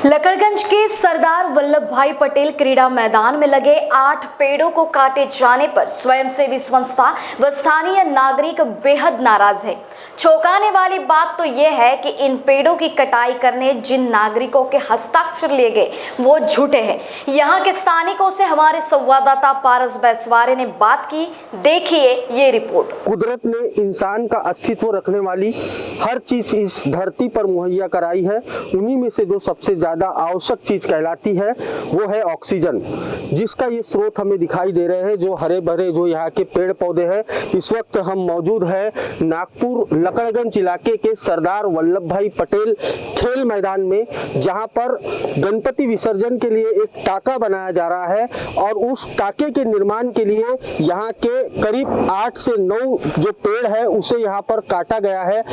लकड़गंज के सरदार वल्लभ भाई पटेल क्रीड़ा मैदान में लगे 8 पेड़ों को काटे जाने पर स्वयंसेवी संस्था व स्थानीय नागरिक बेहद नाराज है। चौंकाने वाली बात तो यह है कि इन पेड़ों की कटाई करने जिन नागरिकों के हस्ताक्षर लिए गए वो झूठे हैं। यहाँ के स्थानिकों से हमारे संवाददाता पारस बैसवारे ने बात की, देखिए ये रिपोर्ट। कुदरत ने इंसान का अस्तित्व रखने वाली हर चीज इस धरती पर मुहैया कराई है। उन्हीं में से जो सबसे ज्यादा आवश्यक चीज कहलाती है वो है ऑक्सीजन, जिसका ये स्रोत हमें दिखाई दे रहे हैं। जो हरे भरे जो यहाँ के पेड़ पौधे हैं। इस वक्त हम मौजूद है नागपुर लकड़गंज इलाके के सरदार वल्लभ भाई पटेल खेल मैदान में, जहाँ पर गणपति विसर्जन के लिए एक टाका बनाया जा रहा है और उस टाके के निर्माण के लिए यहाँ के करीब 8 से 9 जो पेड़ है उसे यहाँ पर काटा गया है।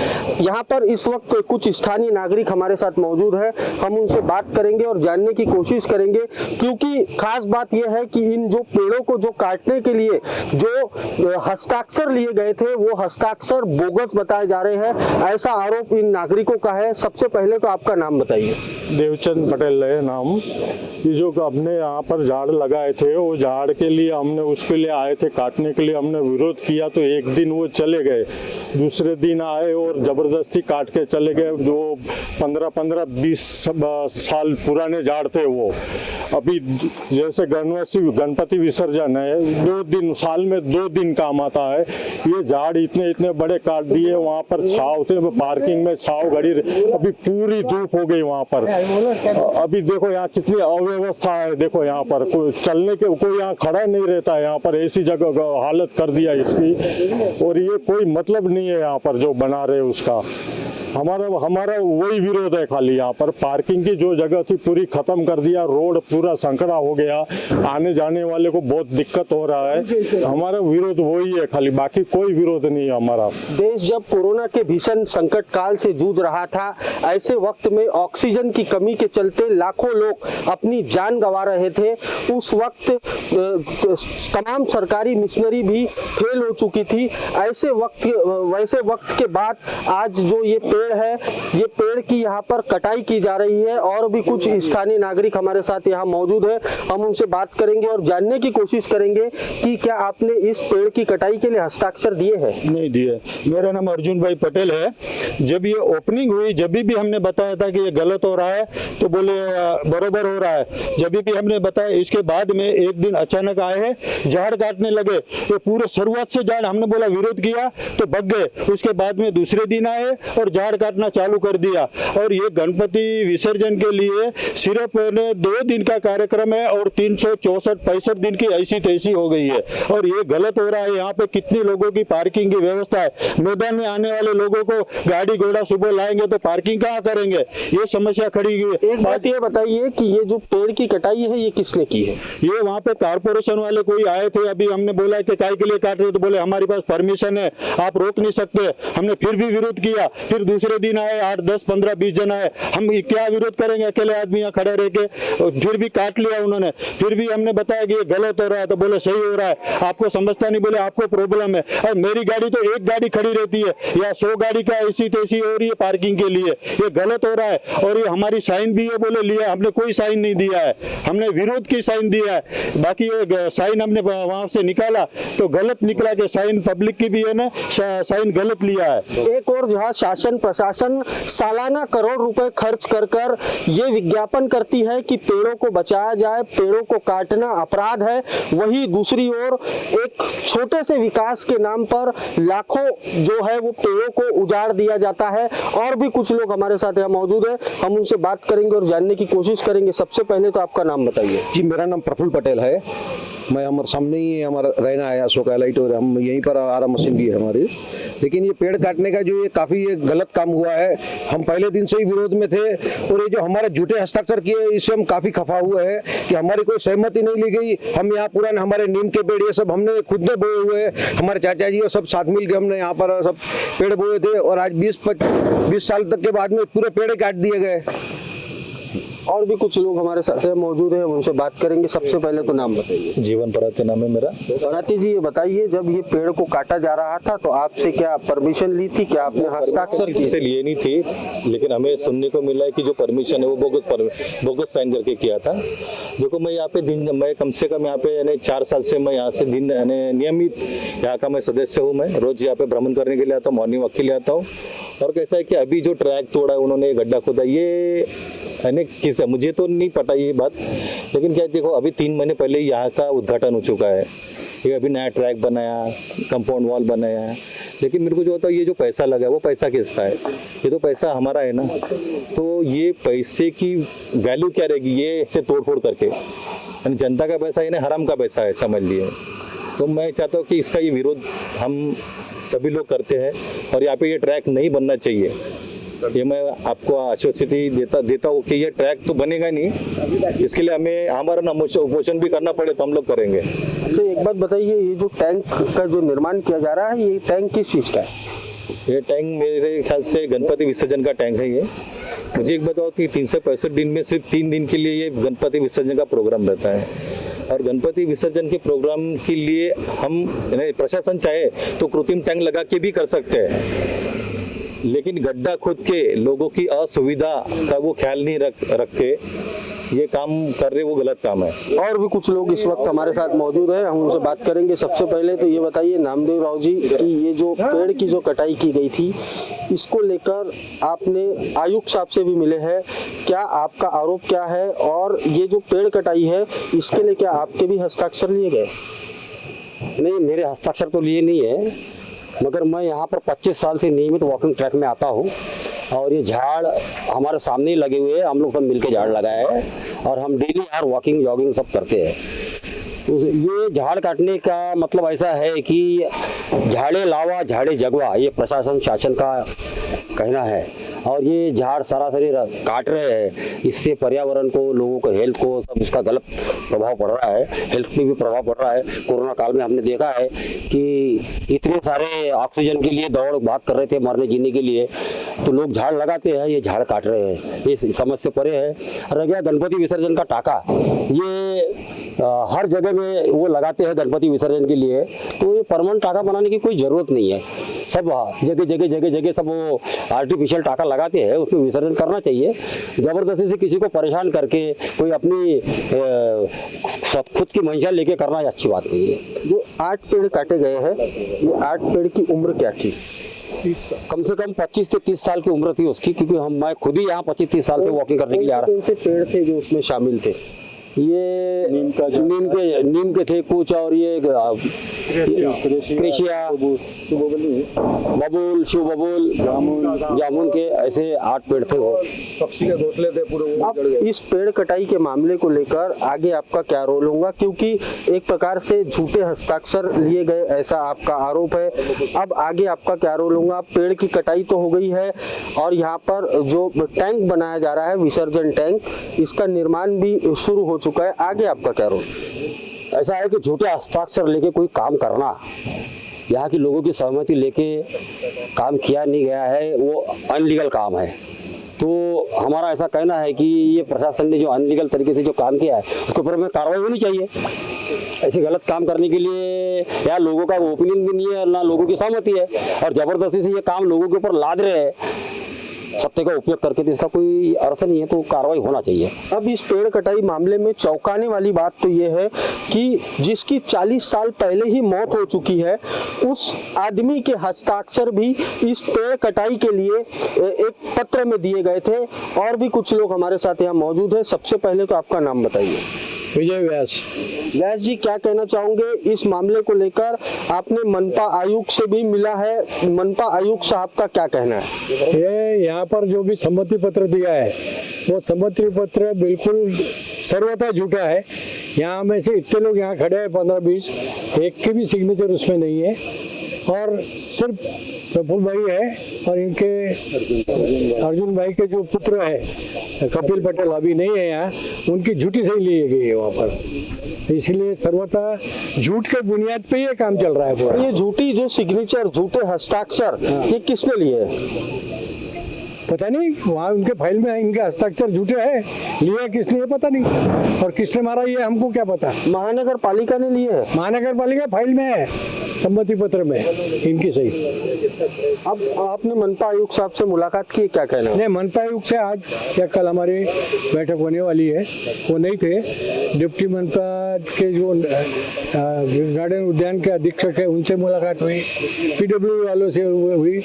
यहाँ पर इस वक्त कुछ स्थानीय नागरिक हमारे साथ मौजूद है। हम उनसे बात करेंगे और जानने की कोशिश करेंगे, क्योंकि खास बात यह है कि इन जो पेड़ों को जो काटने के लिए जो हस्ताक्षर लिए गए थे वो हस्ताक्षर बोगस बताए जा रहे हैं, ऐसा आरोप इन नागरिकों का है। सबसे पहले तो आपका नाम बताइए। देवचंद पटेल है नाम। ये जो हमने यहाँ पर झाड़ लगाए थे वो झाड़ के लिए हमने उसके लिए आए थे काटने के लिए, हमने विरोध किया तो एक दिन वो चले गए, दूसरे दिन आए और जबरदस्ती काट के चले गए। जो 15-20 साल पुराने झाड़ थे वो अभी जैसे गणपति विसर्जन है 2 दिन साल में 2 दिन काम आता है। ये झाड़ इतने बड़े काट दिए। वहाँ पर छाव थे, पार्किंग में छाव घड़ी, अभी पूरी धूप हो गई वहाँ पर। अभी देखो यहाँ कितनी अव्यवस्था है। देखो यहाँ पर कोई चलने के कोई यहाँ खड़ा नहीं रहता है। यहाँ पर ऐसी जगह हालत कर दिया इसकी, और ये कोई मतलब नहीं है यहाँ पर जो बना रहे उसका। हमारा वही विरोध है खाली। यहाँ पर पार्किंग की जो जगह थी पूरी खत्म कर दिया, रोड पूरा संकरा हो गया, आने जाने वाले को बहुत दिक्कत हो रहा है। हमारा विरोध वही है खाली, बाकी कोई विरोध नहीं है हमारा। देश जब कोरोना के भीषण संकट काल से जूझ रहा था, ऐसे वक्त में ऑक्सीजन की कमी के चलते लाखों लोग अपनी जान गंवा रहे थे। उस वक्त तमाम सरकारी मिशनरी भी फेल हो चुकी थी। वैसे वक्त के बाद आज जो ये पेड़ है, ये पेड़ की यहाँ पर कटाई की जा रही है। और भी कुछ स्थानीय नागरिक हमारे साथ यहाँ मौजूद है, हम उनसे बात करेंगे और जानने की कोशिश करेंगे कि क्या आपने इस पेड़ की कटाई के लिए हस्ताक्षर दिए हैं। नहीं दिए। मेरा नाम अर्जुन भाई पटेल है। जब ये ओपनिंग हुई जब भी हमने बताया था कि ये गलत हो रहा है तो बोले बरोबर हो रहा है। जब भी हमने बताया, इसके बाद में एक दिन अचानक आए हैं, झाड़ काटने लगे। तो पूरे शुरुआत से झाड़ हमने बोला विरोध किया तो भग गए। उसके बाद में दूसरे दिन आए और झाड़ काटना चालू कर दिया। और ये गणपति विसर्जन के लिए सिर्फ 2 दिन का कार्यक्रम है और 364-65 दिन की ऐसी तैसी हो गई है। और ये गलत हो रहा है। यहाँ पे कितनी लोगों की पार्किंग की व्यवस्था है। मैदान में आने वाले लोगों को गाड़ी घोड़ा सुबह लाएंगे तो पार्किंग कहाँ करेंगे, ये समस्या खड़ी हुई है। एक बात ये बताइए कि ये जो पेड़ की कटाई है ये किसने की है। ये वहाँ पे कारपोरेशन वाले कोई आए थे। अभी हमने बोला कि काय के लिए काट रहे, तो बोले हमारे पास परमिशन है, आप रोक नहीं सकते। हमने फिर भी विरोध किया। फिर दूसरे दिन आए 8, 10, 15, 20 जन आए। हम क्या विरोध करेंगे, अकेले आदमी यहाँ खड़े रह के। फिर भी काट लिया उन्होंने। फिर भी हमने बताया कि ये गलत हो रहा है तो बोले सही हो रहा है, आपको समझता नहीं, बोले आपको प्रॉब्लम है। और मेरी गाड़ी तो एक गाड़ी खड़ी रहती है या 100 गाड़ी का ऐसी तैसी हो रही है पार्किंग के लिए, ये गलत हो रहा है। और ये हमारी साइन भी है, बोले लिया, हमने कोई साइन नहीं दिया है, हमने विरोध की साइन दिया है। बाकी ये साइन हमने वहां से निकाला तो गलत निकला कि साइन पब्लिक की भी है ना, साइन गलत लिया है। एक और जहाँ शासन प्रशासन सालाना करोड़ रुपए खर्च कर ये विज्ञापन करती है कि पेड़ों को बचाया जाए, पेड़ों को काटना अपराध है, वहीं दूसरी ओर एक छोटे से विकास के नाम पर लाखों जो है वो पेड़ों को उजाड़ दिया जाता है। और भी कुछ लोग हमारे साथ यहाँ मौजूद है, हम उनसे बात करेंगे और जानने की कोशिश करेंगे। सबसे पहले तो आपका नाम बताइए। जी, मेरा नाम प्रफुल्ल पटेल है। मैं हमारे सामने ही हमारा रहना है अशोक हाईलाइट, और हम यहीं पर आरा मशीन भी है हमारी। लेकिन ये पेड़ काटने का जो ये काफ़ी गलत काम हुआ है, हम पहले दिन से ही विरोध में थे। और ये जो हमारे झूठे हस्ताक्षर किए इससे हम काफ़ी खफा हुए हैं कि हमारी कोई सहमति नहीं ली गई। हम यहाँ पुराने हमारे नीम के पेड़ ये सब हमने खुद ने बोए हुए हैं, हमारे चाचा जी और सब साथ मिल के हमने यहाँ पर सब पेड़ बोए थे। और आज 20 साल तक के बाद में पूरे पेड़ काट दिए गए। और भी कुछ लोग हमारे साथ मौजूद हैं, उनसे बात करेंगे। सबसे पहले तो नाम बताइए। जीवन पराते नाम है मेरा। पराती जी, ये बताइए, जब ये पेड़ को काटा जा रहा था तो आपसे क्या परमिशन ली थी, क्या आपने हस्ताक्षर किए? से लिए नहीं थी, लेकिन हमें सुनने को मिला है कि जो परमिशन है वो बोगस साइन करके किया था। देखो मैं यहाँ पे मैं कम से कम यहाँ पे यानी 4 साल से मैं यहाँ से नियमित यहाँ का मैं सदस्य हूँ। मैं रोज यहाँ पे भ्रमण करने के लिए आता हूँ, मॉर्निंग वॉक के लिए आता हूँ। और कैसा है कि अभी जो ट्रैक तोड़ा है उन्होंने, गड्ढा खोदा, ये यानी किस मुझे तो नहीं पता ये बात, लेकिन क्या देखो अभी 3 महीने पहले यहाँ का उद्घाटन हो चुका है। ये अभी नया ट्रैक बनाया, कंपाउंड वॉल बनाया है, लेकिन मेरे को जो होता है ये जो पैसा लगा है वो पैसा किसका है? ये तो पैसा हमारा है ना। तो ये पैसे की वैल्यू क्या रहेगी ये ऐसे तोड़ फोड़ करके? यानी जनता का पैसा है ना, हराम का पैसा है, समझ लिए। तो मैं चाहता हूँ कि इसका ये विरोध हम सभी लोग करते हैं और यहाँ पे ये ट्रैक नहीं बनना चाहिए। ये मैं आपको आश्वस्ति देता हूँ कि ये ट्रैक तो बनेगा नहीं, इसके लिए हमें हमारा ना उपोषण भी करना पड़े तो हम लोग करेंगे। अच्छा, एक बात बताइए, ये जो टैंक का जो निर्माण किया जा रहा है, ये टैंक किस चीज़ का है? ये टैंक मेरे ख्याल से गणपति विसर्जन का टैंक है। ये मुझे एक बताओ कि 365 दिन में सिर्फ 3 दिन के लिए ये गणपति विसर्जन का प्रोग्राम रहता है, और गणपति विसर्जन के प्रोग्राम के लिए हम प्रशासन चाहे तो कृत्रिम टैंक लगा के भी कर सकते हैं, लेकिन गड्ढा खोद के लोगों की असुविधा का वो ख्याल नहीं रखते, ये काम कर रहे वो गलत काम है। और भी कुछ लोग इस वक्त हमारे साथ मौजूद हैं, हम उनसे बात करेंगे। सबसे पहले तो ये बताइए नामदेव राव जी कि ये जो पेड़ की जो कटाई की गई थी, इसको लेकर आपने आयुक्त साहब से भी मिले हैं, क्या आपका आरोप क्या है? और ये जो पेड़ कटाई है इसके लिए क्या आपके भी हस्ताक्षर लिए गए? नहीं, मेरे हस्ताक्षर तो लिए नहीं है, मगर मैं यहाँ पर 25 साल से नियमित वॉकिंग ट्रैक में आता हूँ और ये झाड़ हमारे सामने ही लगे हुए हैं। हम लोग सब मिलके झाड़ लगाए हैं और हम डेली यार वॉकिंग जॉगिंग सब करते हैं। ये झाड़ काटने का मतलब ऐसा है कि झाड़े लावा झाड़े जगवा, ये प्रशासन शासन का कहना है। और ये झाड़ सरासरी काट रहे हैं, इससे पर्यावरण को, लोगों को, हेल्थ को, सब इसका गलत प्रभाव पड़ रहा है। हेल्थ पे भी प्रभाव पड़ रहा है। कोरोना काल में हमने देखा है कि इतने सारे ऑक्सीजन के लिए दौड़ भाग कर रहे थे मरने जीने के लिए, तो लोग झाड़ लगाते हैं, ये झाड़ काट रहे हैं। ये समझ से परे है। रह गया गणपति विसर्जन का टाका, ये हर जगह में वो लगाते हैं गणपति विसर्जन के लिए, तो ये परमानेंट टाका बनाने की कोई ज़रूरत नहीं है। सब जगह सब वो आर्टिफिशियल टाका लगाते हैं, उसमें विसर्जन करना चाहिए। ज़बरदस्ती से किसी को परेशान करके कोई अपनी खुद की मंशा लेके करना अच्छी बात नहीं है। जो 8 पेड़ काटे गए हैं, ये 8 पेड़ की उम्र क्या थी? कम से कम 25 से 30 साल की उम्र थी उसकी, क्योंकि मैं खुद ही यहाँ 25-30 साल से वॉकिंग करने के लिए आ रहा। कौन से पेड़ थे जो उसमें शामिल थे? ये नीम के थे कुछ, और ये क्रेशिया, बबूल, शिव बबूल, जामुन के ऐसे 8 पेड़ थे। वो पक्षी के घोंसले थे पूरे, वो अब जड़ गए। इस पेड़ कटाई के मामले को लेकर आगे आपका क्या रोल होगा? क्योंकि एक प्रकार से झूठे हस्ताक्षर लिए गए ऐसा आपका आरोप है। अब आगे आपका क्या रोल होगा? पेड़ की कटाई तो हो गई है और यहाँ पर जो टैंक बनाया जा रहा है, विसर्जन टैंक, इसका निर्माण भी शुरू हो चुका है। आगे आपका क्या रोल? ऐसा है कि झूठे हस्ताक्षर लेके कोई काम करना, यहाँ के लोगों की सहमति लेके काम किया नहीं गया है, वो अनलीगल काम है। तो हमारा ऐसा कहना है कि ये प्रशासन ने जो अनलीगल तरीके से जो काम किया है उसके ऊपर में कार्रवाई होनी चाहिए। ऐसे गलत काम करने के लिए यहाँ लोगों का ओपिनियन भी नहीं है, ना लोगों की सहमति है, और जबरदस्ती से ये काम लोगों के ऊपर लाद रहे हैं सत्य का उपयोग करके, तो इसका कोई अर्थ नहीं है। तो कार्रवाई होना चाहिए। अब इस पेड़ कटाई मामले में चौंकाने वाली बात तो ये है कि जिसकी 40 साल पहले ही मौत हो चुकी है, उस आदमी के हस्ताक्षर भी इस पेड़ कटाई के लिए एक पत्र में दिए गए थे। और भी कुछ लोग हमारे साथ यहाँ मौजूद हैं। सबसे पहले तो आपका नाम बताइए। विजय व्यास। व्यास जी, क्या कहना चाहोगे इस मामले को लेकर? आपने मनपा आयुक्त से भी मिला है, मनपा आयुक्त साहब का क्या कहना है? ये यहाँ पर जो भी सम्मति पत्र दिया है वो सम्मति पत्र बिल्कुल सर्वथा झूठा है। यहाँ में से इतने लोग यहाँ खड़े हैं 15-20, एक की भी सिग्नेचर उसमें नहीं है, और सिर्फ प्रफुल्ल भाई है और इनके अर्जुन भाई के जो पुत्र है कपिल पटेल अभी नहीं है यहाँ, उनकी झूठी सही ली गई है वहाँ पर। इसलिए सर्वथा झूठ के बुनियाद पे ये काम चल रहा है पूरा। ये झूठी जो सिग्नेचर, झूठे हस्ताक्षर, ये किसने लिए? पता नहीं, वहाँ उनके फाइल में इनके हस्ताक्षर झूठे हैं, लिया किसने ये पता नहीं, और किसने मारा ये हमको क्या पता। महानगर पालिका ने लिए है, महानगर पालिका फाइल में है, सम्मति पत्र में इनकी सही। अब आपने मनपा आयुक्त साहब से मुलाकात की, क्या कहना है? नहीं, मनपा आयुक्त से आज या कल हमारी बैठक होने वाली है, वो नहीं थे। डिप्टी मनपा के जो गार्डन उद्यान के अधीक्षक है उनसे मुलाकात हुई, PW वालों से हुई,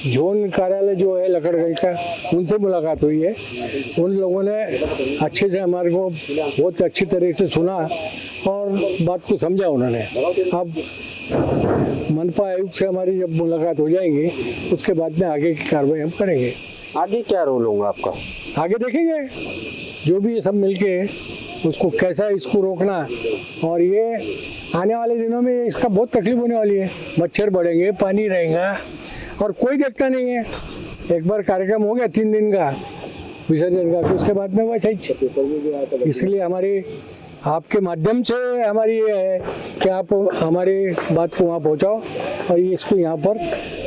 जोन कार्यालय जो है लकड़गंज का उनसे मुलाकात हुई है। उन लोगों ने अच्छे से हमारे को बहुत अच्छी तरह से सुना और बात को समझा उन्होंने। अब मनपा आयुक्त से हमारी जब मुलाकात हो जाएगी उसके बाद में आगे की कार्रवाई हम करेंगे। आगे क्या रोल होगा आपका? आगे देखेंगे जो भी ये सब मिलके उसको कैसा इसको रोकना, और ये आने वाले दिनों में इसका बहुत तकलीफ होने वाली है। मच्छर बढ़ेंगे, पानी रहेगा और कोई देखता नहीं है। एक बार कार्यक्रम हो गया 3 दिन का विसर्जन का, तो उसके बाद में वैसा ही। इसलिए हमारी आपके माध्यम से हमारी ये है कि आप हमारी बात को वहाँ पहुँचाओ और ये इसको यहाँ पर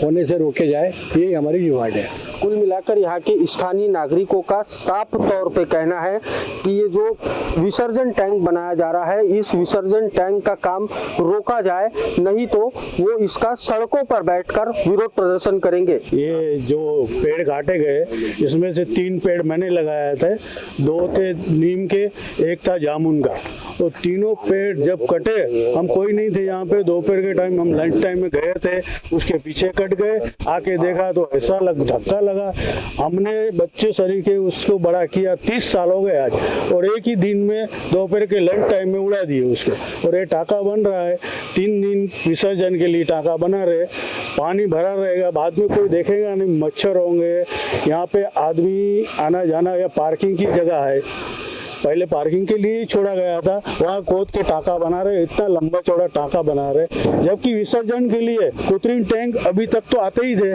होने से रोके जाए, यही हमारी डिमांड है। कुल मिलाकर यहाँ के स्थानीय नागरिकों का साफ तौर पे कहना है कि ये जो विसर्जन टैंक बनाया जा रहा है, इस विसर्जन टैंक का काम रोका जाए, नहीं तो वो इसका सड़कों पर बैठकर विरोध प्रदर्शन करेंगे। ये जो पेड़ काटे गए इसमें से 3 पेड़ मैंने लगाए थे, 2 थे नीम के, 1 था जामुन का। तो तीनों पेड़ जब कटे, हम कोई नहीं थे यहाँ पे, दोपहर के टाइम हम लंच टाइम में गए थे, उसके पीछे कट गए। आके देखा तो ऐसा धक्का लगा। हमने बच्चे सरीके उसको बड़ा किया, 30 साल हो गए आज, और एक ही दिन में दोपहर के लंच टाइम में उड़ा दिए उसको। और ये टाका बन रहा है, 3 दिन विसर्जन के लिए टाका बना रहे, पानी भरा रहेगा, बाद में कोई देखेगा नहीं, मच्छर होंगे। यहाँ पे आदमी आना जाना या पार्किंग की जगह है, पहले पार्किंग के लिए ही छोड़ा गया था, वहाँ खोद के टाका बना रहे, इतना लंबा चौड़ा टाका बना रहे। जबकि विसर्जन के लिए कृत्रिम टैंक अभी तक तो आते ही थे,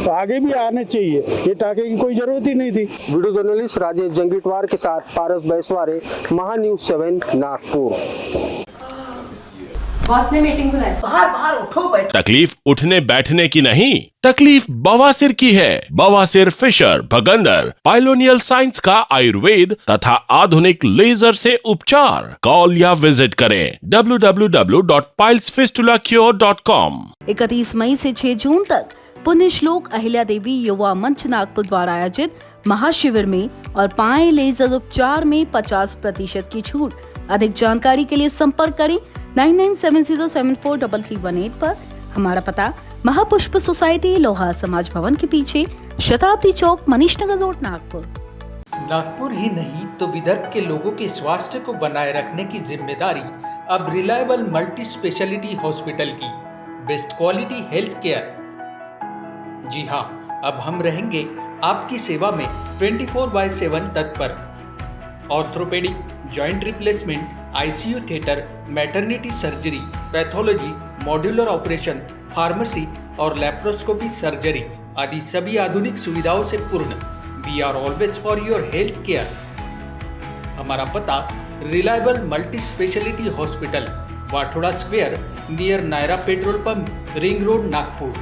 तो आगे भी आने चाहिए, ये टाके की कोई जरूरत ही नहीं थी। वीडियो जर्नलिस्ट राजेश जंगीटवार के साथ पारस बैसवारे, महान्यूज 7 नागपुर। बॉस ने मीटिंग बुलाई। बाहर उठो बैठो। तकलीफ उठने बैठने की नहीं, तकलीफ बवासीर की है। बवासीर, फिशर, भगंदर, पाइलोनियल साइंस का आयुर्वेद तथा आधुनिक लेजर से उपचार। कॉल या विजिट करें www.pilesfistulacure.com। 31 मई से 6 जून तक पुण्यश्लोक अहिल्या देवी युवा मंच नागपुर द्वारा आयोजित महाशिविर में और पाए लेजर उपचार में 50% की छूट। अधिक जानकारी के लिए संपर्क करें 9970743318 पर। हमारा पता महापुष्प सोसाइटी, लोहा समाज भवन के पीछे, शताब्दी चौक, मनीष नगर रोड, नागपुर। नागपुर ही नहीं तो विदर्भ के लोगों के स्वास्थ्य को बनाए रखने की जिम्मेदारी अब रिलायबल मल्टी स्पेशलिटी हॉस्पिटल की। Best quality health care. जी हाँ, अब हम रहेंगे आपकी सेवा में 24/7 तत्पर। Orthopaedic, joint replacement, ICU theatre, maternity surgery, pathology, modular operation, pharmacy और लैप्रोस्कोपी सर्जरी आदि सभी आधुनिक सुविधाओं से पूर्ण। We are always for your health care. हमारा पता reliable multi speciality hospital, Wathoda square, near Nayara petrol pump, ring road, Nagpur.